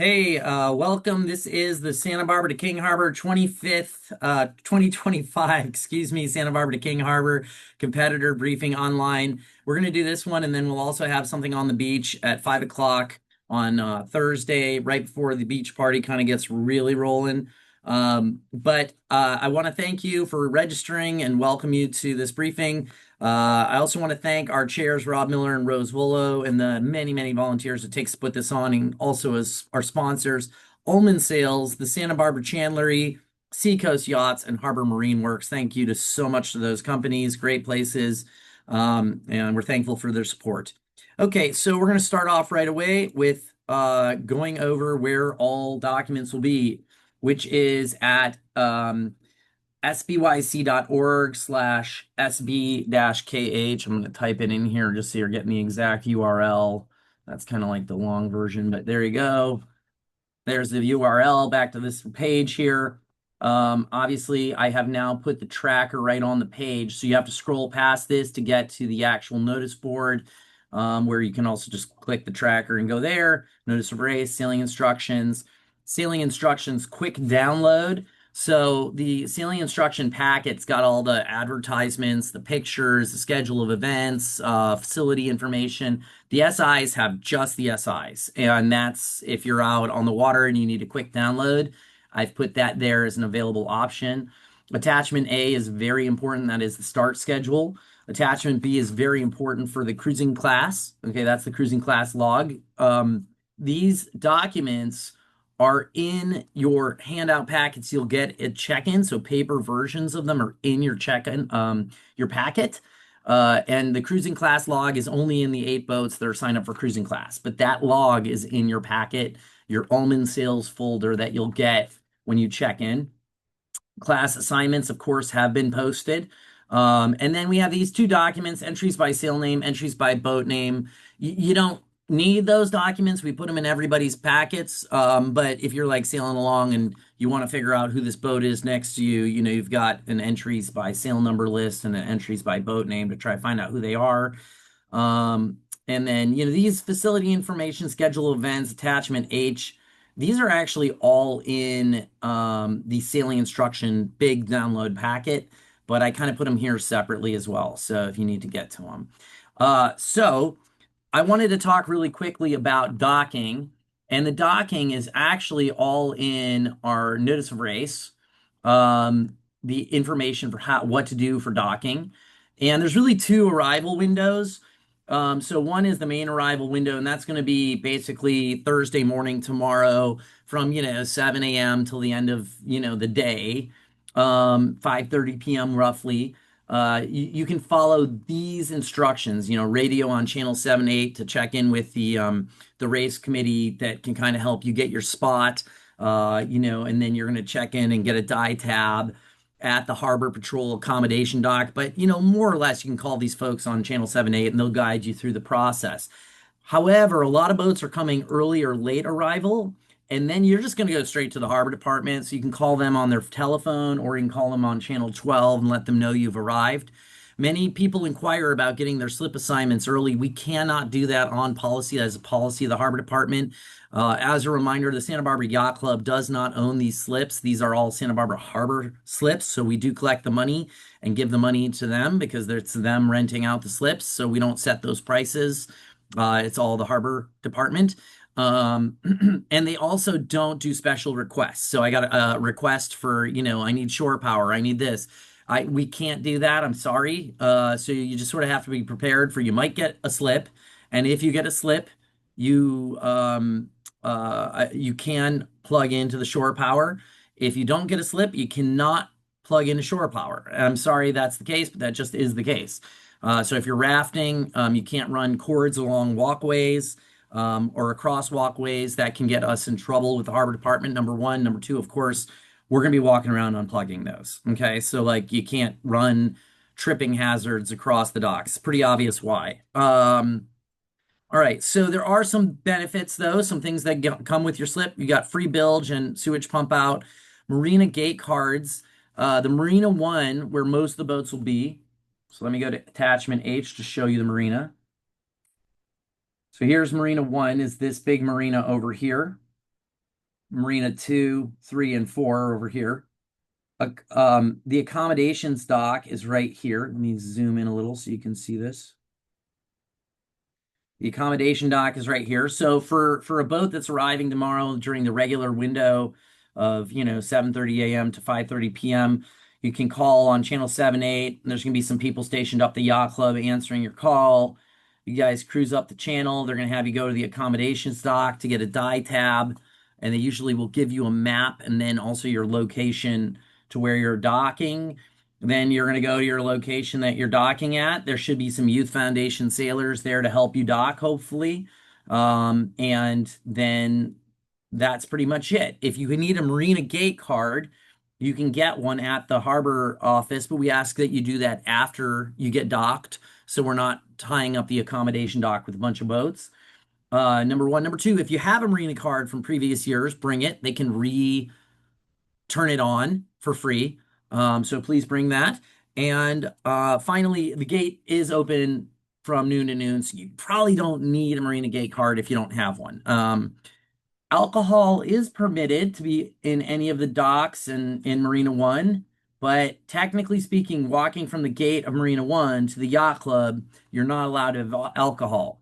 Hey, welcome. This is the Santa Barbara to King Harbor 25th, 2025, excuse me, Santa Barbara to King Harbor competitor briefing online. We're going to do this one, and then we'll also have something on the beach at 5 o'clock on Thursday, right before the beach party kind of gets really rolling. But I want to thank you for registering and welcome you to this briefing. I also want to thank our chairs, Rob Miller and Rose Willow, and the many, many volunteers it takes to put this on, and also as our sponsors, Ullman Sales, the Santa Barbara Chandlery, Seacoast Yachts, and Harbor Marine Works. Thank you to so much to those companies, great places, and we're thankful for their support. Okay, so we're going to start off right away with going over where all documents will be, which is at sbyc.org/SB-KH. I'm going to type it in here just so you're getting the exact URL. That's kind of like the long version, but there you go. There's the URL back to this page here. Obviously, I have now put the tracker right on the page, so you have to scroll past this to get to the actual notice board, where you can also just click the tracker and go there. Notice of race, sailing instructions, quick download. So the sailing instruction packet's got all the advertisements, the pictures, the schedule of events, facility information. The SIs have just the SIs, and that's if you're out on the water and you need a quick download. I've put that there as an available option. Attachment A is very important. That is the start schedule. Attachment B is very important for the cruising class. Okay, that's the cruising class log. These documents are in your handout packets you'll get at check-in. So paper versions of them are in your check-in, your packet. And the cruising class log is only in the 8 boats that are signed up for cruising class. But that log is in your packet, your Ullman Sales folder that you'll get when you check in. Class assignments, of course, have been posted. And then we have these 2 documents, entries by sail name, entries by boat name. You don't need those documents. We put them in everybody's packets. But if you're like sailing along and you want to figure out who this boat is next to you, you've got an entries by sail number list and an entries by boat name to try to find out who they are. And then, these facility information, schedule events, attachment H, these are actually all in the sailing instruction big download packet, but I kind of put them here separately as well. So if you need to get to them. So I wanted to talk really quickly about docking, and the docking is actually all in our notice of race, the information for what to do for docking. And there's really 2 arrival windows. So one is the main arrival window, and that's going to be basically Thursday morning tomorrow from 7 a.m. till the end of the day, 5:30 p.m. roughly. You can follow these instructions, radio on channel 7-8 to check in with the race committee that can kind of help you get your spot, and then you're going to check in and get a die tab at the Harbor Patrol accommodation dock. But, more or less, you can call these folks on channel 7-8 and they'll guide you through the process. However, a lot of boats are coming early or late arrival, and then you're just going to go straight to the harbor department. So you can call them on their telephone or you can call them on channel 12 and let them know you've arrived. Many people inquire about getting their slip assignments early. We cannot do that on policy. That is a policy of the harbor department. As a reminder, the Santa Barbara Yacht Club does not own these slips. These are all Santa Barbara Harbor slips. So we do collect the money and give the money to them because it's them renting out the slips. So we don't set those prices. It's all the harbor department. And they also don't do special requests. So I got a request for, I need shore power. I need this. We can't do that. I'm sorry. So you just sort of have to be prepared for you might get a slip. And if you get a slip, you can plug into the shore power. If you don't get a slip, you cannot plug into shore power. I'm sorry that's the case, but that just is the case. So if you're rafting, you can't run cords along walkways or across walkways. That can get us in trouble with the harbor department, number one. Number two, of course, we're going to be walking around unplugging those. Okay, so like you can't run tripping hazards across the docks. Pretty obvious why. All right, so there are some benefits though, some things that come with your slip. You got free bilge and sewage pump out, marina gate cards, the Marina 1, where most of the boats will be. So let me go to attachment H to show you the marina. So here's Marina 1, is this big marina over here. Marina 2, 3, and 4 over here. The accommodations dock is right here. Let me zoom in a little so you can see this. The accommodation dock is right here. So for a boat that's arriving tomorrow during the regular window of 7:30 a.m. to 5:30 p.m., you can call on channel 7-8. And there's gonna be some people stationed up the yacht club answering your call. You guys cruise up the channel. They're gonna have you go to the accommodations dock to get a die tab, and they usually will give you a map and then also your location to where you're docking. Then you're going to go to your location that you're docking at. There should be some Youth Foundation sailors there to help you dock, hopefully. And then that's pretty much it. If you need a Marina Gate card, you can get one at the harbor office, but we ask that you do that after you get docked, so we're not tying up the accommodation dock with a bunch of boats. Number one. Number two, if you have a Marina card from previous years, bring it. They can turn it on for free. So please bring that. And finally, the gate is open from noon to noon, so you probably don't need a Marina Gate card if you don't have one. Alcohol is permitted to be in any of the docks and in Marina One, but technically speaking, walking from the gate of Marina One to the yacht club, you're not allowed to have alcohol.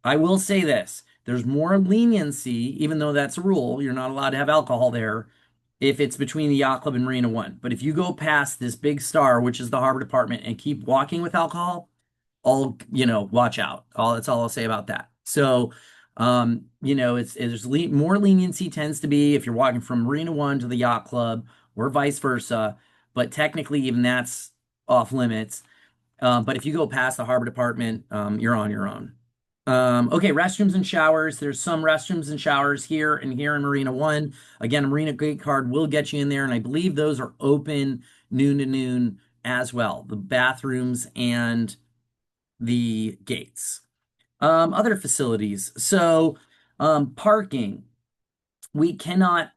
I will say this, there's more leniency, even though that's a rule, you're not allowed to have alcohol there if it's between the yacht club and Marina One. But if you go past this big star, which is the harbor department, and keep walking with alcohol, watch out. That's all I'll say about that. So, more leniency tends to be if you're walking from Marina One to the yacht club or vice versa. But technically, even that's off limits. But if you go past the harbor department, you're on your own. Okay, restrooms and showers. There's some restrooms and showers here and here in Marina One. Again, a Marina Gate card will get you in there, and I believe those are open noon to noon as well. The bathrooms and the gates. Other facilities. So, parking. We cannot,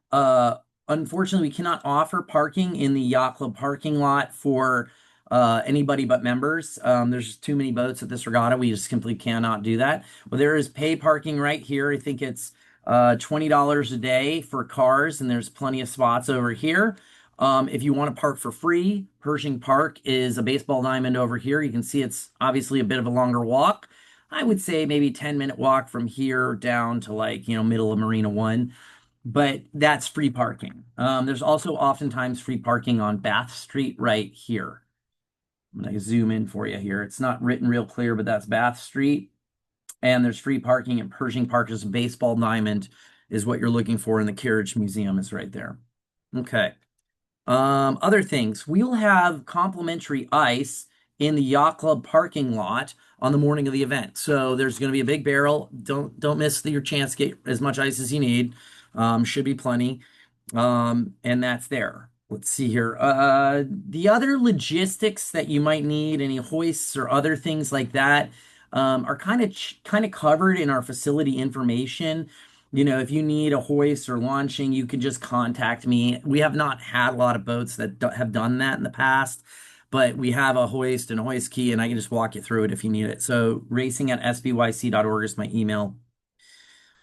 unfortunately, we cannot offer parking in the yacht club parking lot for anybody but members. There's too many boats at this regatta. We just simply cannot do that. Well, there is pay parking right here. I think it's $20 a day for cars, and there's plenty of spots over here. If you want to park for free, Pershing Park is a baseball diamond over here. You can see it's obviously a bit of a longer walk. I would say maybe 10-minute walk from here down to middle of Marina One, but that's free parking. There's also oftentimes free parking on Bath Street right here. I'm going to zoom in for you here. It's not written real clear, but that's Bath Street. And there's free parking at Pershing Park. As a baseball diamond is what you're looking for in the Carriage Museum is right there. Okay. Other things. We'll have complimentary ice in the yacht club parking lot on the morning of the event. So there's going to be a big barrel. Don't miss your chance to get as much ice as you need. Should be plenty. And that's there. Let's see here. The other logistics that you might need, any hoists or other things like that, are kind of covered in our facility information. If you need a hoist or launching, you can just contact me. We have not had a lot of boats that have done that in the past, but we have a hoist and a hoist key, and I can just walk you through it if you need it. So racing@sbyc.org is my email.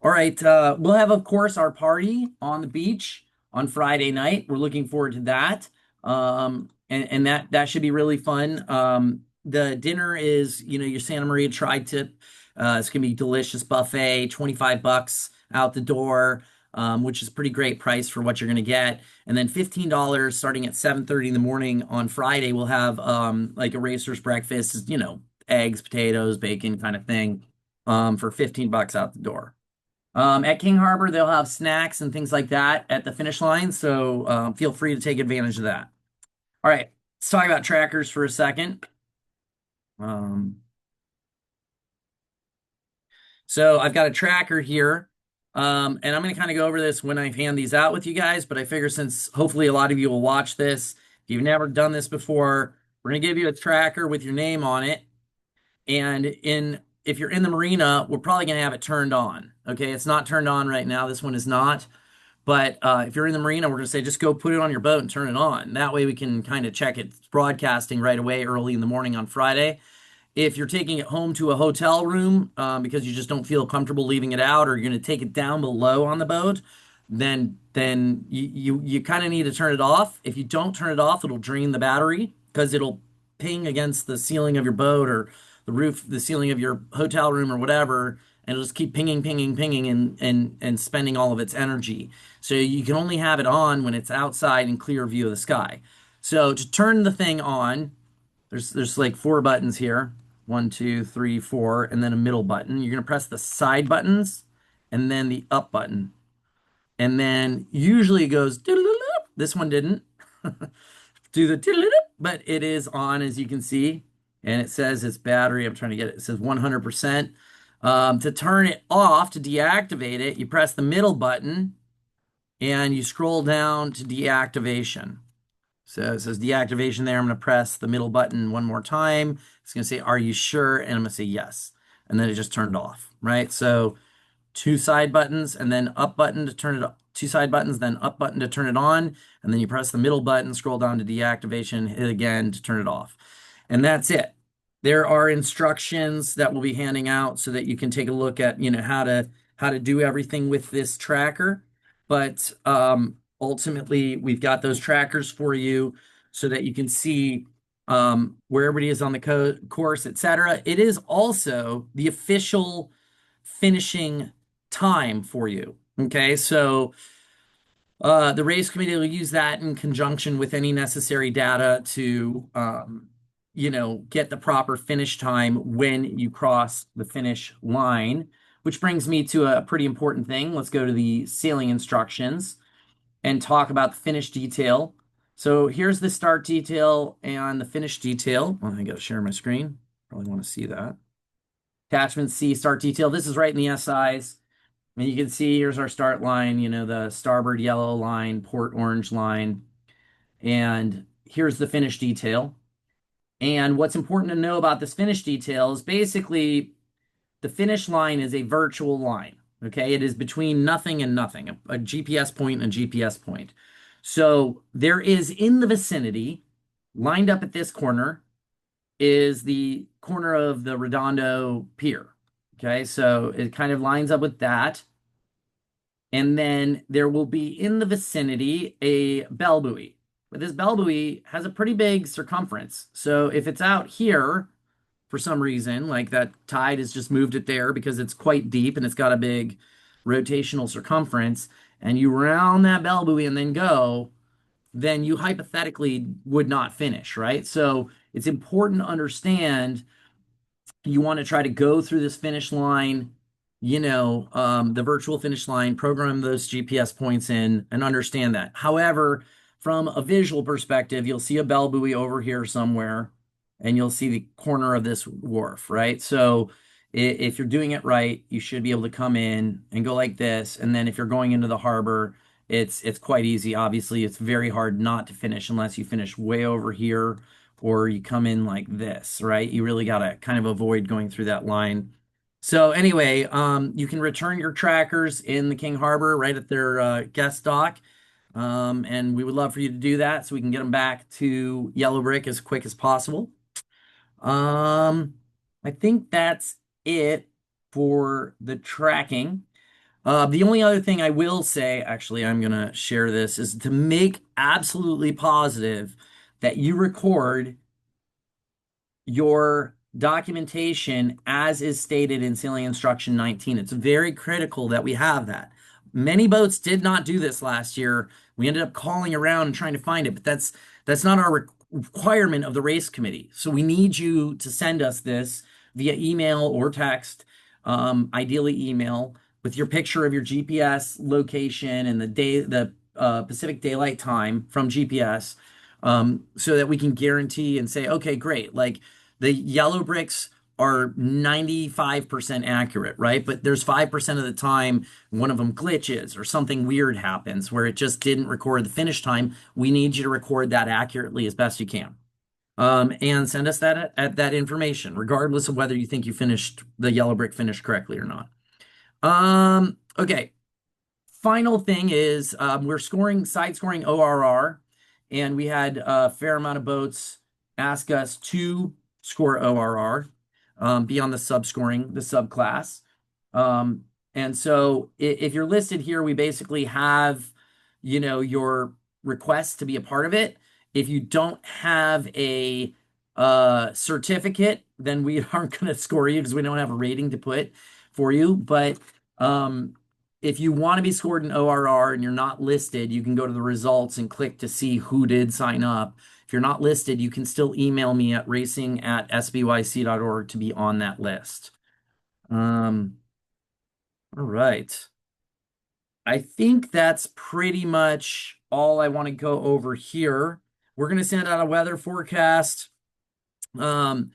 All right, we'll have, of course, our party on the beach on Friday night. We're looking forward to that. And that should be really fun. The dinner is, your Santa Maria tri-tip. It's gonna be delicious buffet, $25 out the door, which is a pretty great price for what you're gonna get. And then $15 starting at 7:30 in the morning on Friday. We'll have like a racer's breakfast, eggs, potatoes, bacon kind of thing, for $15 out the door. At King Harbor, they'll have snacks and things like that at the finish line, so feel free to take advantage of that. All right, let's talk about trackers for a second. So I've got a tracker here, and I'm going to kind of go over this when I hand these out with you guys, but I figure since hopefully a lot of you will watch this, if you've never done this before, we're going to give you a tracker with your name on it, and if you're in the marina, we're probably going to have it turned on. Okay, it's not turned on right now. This one is not. But if you're in the marina, we're going to say just go put it on your boat and turn it on. That way we can kind of check it's broadcasting right away early in the morning on Friday. If you're taking it home to a hotel room because you just don't feel comfortable leaving it out, or you're going to take it down below on the boat, then you kind of need to turn it off. If you don't turn it off, it'll drain the battery because it'll ping against the ceiling of your boat or the roof, the ceiling of your hotel room or whatever, and it'll just keep pinging, pinging, pinging, and spending all of its energy. So you can only have it on when it's outside in clear view of the sky. So to turn the thing on, there's like four buttons here. One, two, three, four, and then a middle button. You're gonna press the side buttons and then the up button. And then usually it goes, this one didn't do the, but it is on as you can see. And it says it's battery. I'm trying to get it. It says 100%. To turn it off, to deactivate it, you press the middle button and you scroll down to deactivation. So it says deactivation there. I'm going to press the middle button one more time. It's going to say, are you sure? And I'm going to say yes. And then it just turned off, right? So two side buttons and then up button to turn it up. Two side buttons, then up button to turn it on. And then you press the middle button, scroll down to deactivation, hit again to turn it off. And that's it. There are instructions that we'll be handing out so that you can take a look at, how to do everything with this tracker. But ultimately, we've got those trackers for you so that you can see where everybody is on the course, etc. It is also the official finishing time for you. Okay, so the race committee will use that in conjunction with any necessary data to, get the proper finish time when you cross the finish line, which brings me to a pretty important thing. Let's go to the sailing instructions and talk about the finish detail. So here's the start detail and the finish detail. Well, I got to share my screen. Probably want to see that. Attachment C, start detail. This is right in the SIs. And you can see here's our start line, the starboard yellow line, port orange line. And here's the finish detail. And what's important to know about this finish detail is basically the finish line is a virtual line. Okay, it is between nothing and nothing, a GPS point and a GPS point. So there is in the vicinity, lined up at this corner, is the corner of the Redondo Pier. Okay, so it kind of lines up with that. And then there will be in the vicinity a bell buoy. But this bell buoy has a pretty big circumference. So if it's out here for some reason, like that tide has just moved it there because it's quite deep and it's got a big rotational circumference, and you round that bell buoy and then go, then you hypothetically would not finish, right? So it's important to understand you want to try to go through this finish line, the virtual finish line, program those GPS points in and understand that. However, from a visual perspective, you'll see a bell buoy over here somewhere and you'll see the corner of this wharf, right? So if you're doing it right, you should be able to come in and go like this. And then if you're going into the harbor, it's quite easy. Obviously, it's very hard not to finish unless you finish way over here or you come in like this, right? You really got to kind of avoid going through that line. So anyway, you can return your trackers in the King Harbor right at their guest dock. And we would love for you to do that so we can get them back to Yellow Brick as quick as possible. I think that's it for the tracking. The only other thing I will say, actually, I'm going to share this, is to make absolutely positive that you record your documentation as is stated in Sailing Instruction 19. It's very critical that we have that. Many boats did not do this last year. We ended up calling around and trying to find it, but that's not our requirement of the race committee. So we need you to send us this via email or text, ideally email, with your picture of your GPS location and the Pacific Daylight Time from GPS, so that we can guarantee and say, okay, great. Like the yellow bricks are 95% accurate, right? But there's 5% of the time one of them glitches or something weird happens where it just didn't record the finish time. We need you to record that accurately as best you can. And send us that information, regardless of whether you think you finished the yellow brick finish correctly or not. Okay. Final thing is we're side scoring ORR, and we had a fair amount of boats ask us to score ORR beyond the subclass. And so if you're listed here, we basically have, your request to be a part of it. If you don't have a certificate, then we aren't going to score you because we don't have a rating to put for you. But um, if you want to be scored in ORR and you're not listed, you can go to the results and click to see who did sign up. If you're not listed, you can still email me at racing@sbyc.org to be on that list. Um, all right. I think that's pretty much all I want to go over here. We're going to send out a weather forecast. Um,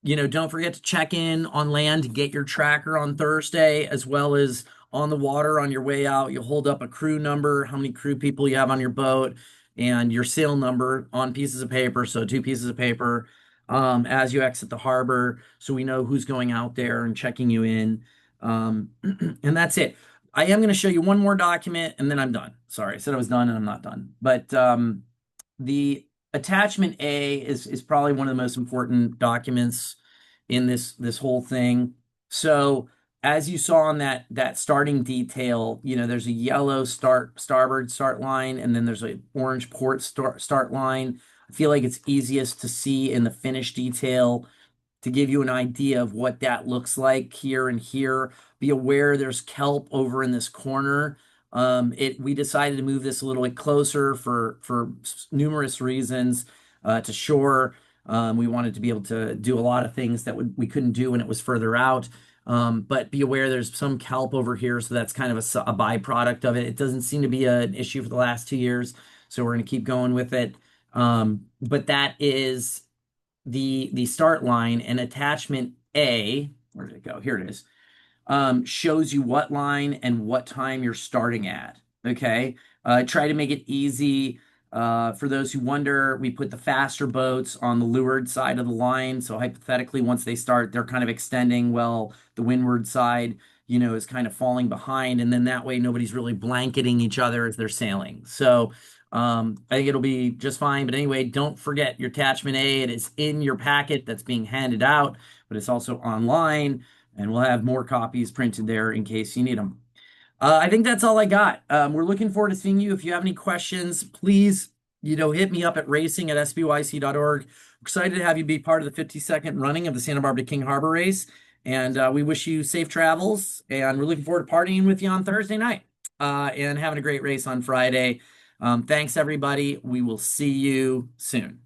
don't forget to check in on land to get your tracker on Thursday, as well as on the water on your way out. You'll hold up a crew number, how many crew people you have on your boat, and your sail number on pieces of paper. So, two pieces of paper as you exit the harbor, so we know who's going out there and checking you in. And that's it. I am going to show you one more document and then I'm done. Sorry, I said I was done and I'm not done. But the attachment A is probably one of the most important documents in this whole thing. So as you saw on that starting detail, there's a yellow starboard start line, and then there's a orange port start line. I feel like it's easiest to see in the finish detail to give you an idea of what that looks like here and here. Be aware there's kelp over in this corner. We decided to move this a little bit closer for numerous reasons to shore. We wanted to be able to do a lot of things that we couldn't do when it was further out. But be aware there's some kelp over here, so that's kind of a byproduct of it. It doesn't seem to be an issue for the last 2 years, so we're going to keep going with it. But that is the start line, and attachment A, where did it go? Here it is. Shows you what line and what time you're starting at. Okay. Try to make it easy. For those who wonder, we put the faster boats on the leeward side of the line. So hypothetically, once they start, they're kind of extending. Well, the windward side, is kind of falling behind. And then that way, nobody's really blanketing each other as they're sailing. So I think it'll be just fine. But anyway, don't forget your attachment A. It is in your packet that's being handed out, but it's also online, and we'll have more copies printed there in case you need them. I think that's all I got. We're looking forward to seeing you. If you have any questions, please, hit me up at racing@sbyc.org. Excited to have you be part of the 52nd running of the Santa Barbara to King Harbor race. And we wish you safe travels. And we're looking forward to partying with you on Thursday night and having a great race on Friday. Thanks, everybody. We will see you soon.